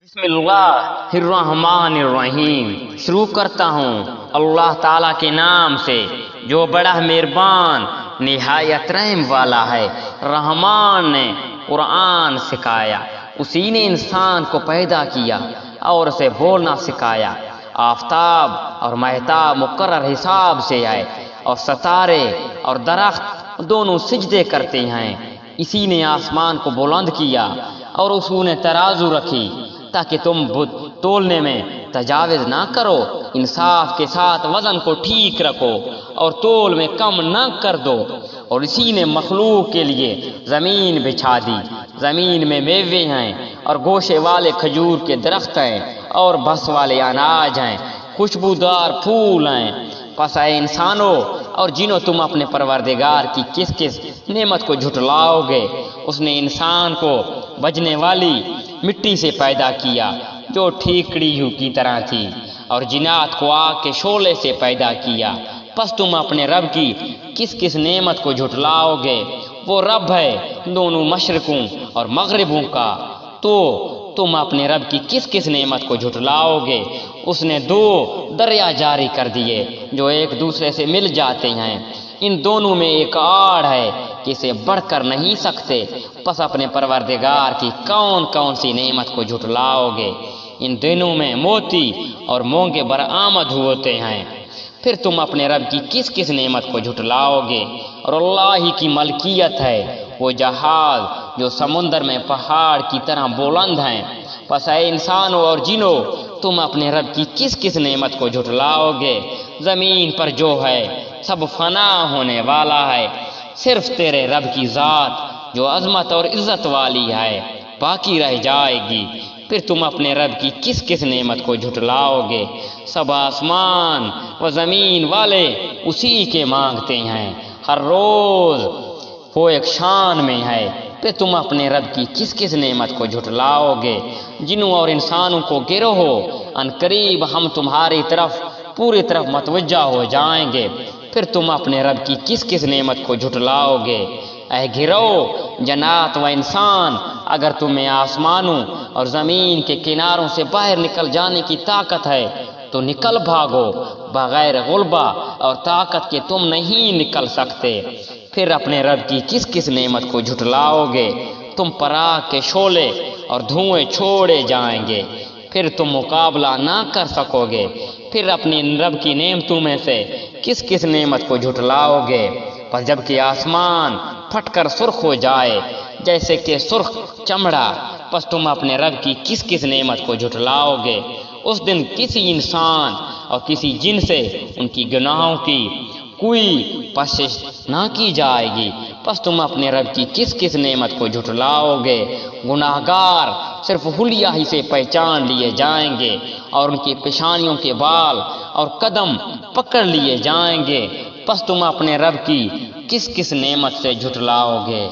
بسم اللہ الرحمن الرحیم۔ شروع کرتا ہوں اللہ تعالیٰ کے نام سے جو بڑا مہربان نہایت رحم والا ہے۔ رحمان نے قرآن سکھایا، اسی نے انسان کو پیدا کیا اور اسے بولنا سکھایا۔ آفتاب اور مہتاب مقرر حساب سے ہے، اور ستارے اور درخت دونوں سجدے کرتے ہیں۔ اسی نے آسمان کو بلند کیا اور اصول ترازو رکھی تاکہ تم تولنے میں تجاوز نہ کرو۔ انصاف کے ساتھ وزن کو ٹھیک رکھو اور تول میں کم نہ کر دو۔ اور اسی نے مخلوق کے لیے زمین بچھا دی، زمین میں میوے ہیں اور گوشے والے کھجور کے درخت ہیں اور بس والے اناج ہیں، خوشبودار پھول ہیں۔ پس اے انسانوں اور جنوں، تم اپنے پروردگار کی کس کس نعمت کو جھٹلاؤ گے؟ اس نے انسان کو بجنے والی مٹی سے پیدا کیا جو ٹھیکڑیوں کی طرح تھی، اور جنات کو آگ کے شعلے سے پیدا کیا۔ پس تم اپنے رب کی کس کس نعمت کو جھٹلاؤ گے؟ وہ رب ہے دونوں مشرقوں اور مغربوں کا، تو تم اپنے رب کی کس کس نعمت کو جھٹلاؤ گے؟ اس نے دو دریا جاری کر دیے جو ایک دوسرے سے مل جاتے ہیں، ان دونوں میں ایک آڑ ہے کہ اسے بڑھ کر نہیں سکتے۔ پس اپنے پروردگار کی کون کون سی نعمت کو جھٹلاؤ گے؟ ان دنوں میں موتی اور مونگے برآمد ہوتے ہیں۔ پھر تم اپنے رب کی کس کس نعمت کو جھٹلاؤ گے؟ اور اللہ ہی کی ملکیت ہے وہ جہاز جو سمندر میں پہاڑ کی طرح بلند ہیں۔ پس اے انسانوں اور جنوں، تم اپنے رب کی کس کس نعمت کو جھٹلاؤ گے؟ زمین پر جو ہے سب فنا ہونے والا ہے، صرف تیرے رب کی ذات جو عظمت اور عزت والی ہے باقی رہ جائے گی۔ پھر تم اپنے رب کی کس کس نعمت کو جھٹلاؤ گے؟ سب آسمان و زمین والے اسی کے مانگتے ہیں، ہر روز وہ ایک شان میں ہے۔ پھر تم اپنے رب کی کس کس نعمت کو جھٹلاؤ گے؟ جنوں اور انسانوں کو گرو ہو، ان قریب ہم تمہاری طرف پوری طرف متوجہ ہو جائیں گے۔ پھر تم اپنے رب کی کس کس نعمت کو جھٹلاؤ گے؟ اے گروہ جنات و انسان، اگر تمہیں آسمانوں اور زمین کے کناروں سے باہر نکل جانے کی طاقت ہے تو نکل بھاگو، بغیر غلبہ اور طاقت کے تم نہیں نکل سکتے۔ پھر اپنے رب کی کس کس نعمت کو جھٹلاؤ گے؟ تم پر آگ کے شعلے اور دھوئیں چھوڑے جائیں گے، پھر تم مقابلہ نہ کر سکو گے۔ پھر اپنی رب کی نعمتوں میں سے کس کس نعمت کو جھٹلاؤ گے؟ پس جب کہ آسمان پھٹ کر سرخ ہو جائے جیسے کہ سرخ چمڑا، پس تم اپنے رب کی کس کس نعمت کو جھٹلاؤ گے؟ اس دن کسی انسان اور کسی جن سے ان کی گناہوں کی کوئی پشش نہ کی جائے گی۔ پس تم اپنے رب کی کس کس نعمت کو جھٹلاؤ گے؟ گناہگار صرف حلیہ ہی سے پہچان لیے جائیں گے، اور ان کی پیشانیوں کے بال اور قدم پکڑ لیے جائیں گے۔ پس تم اپنے رب کی کس کس نعمت سے جھٹلاؤ گے؟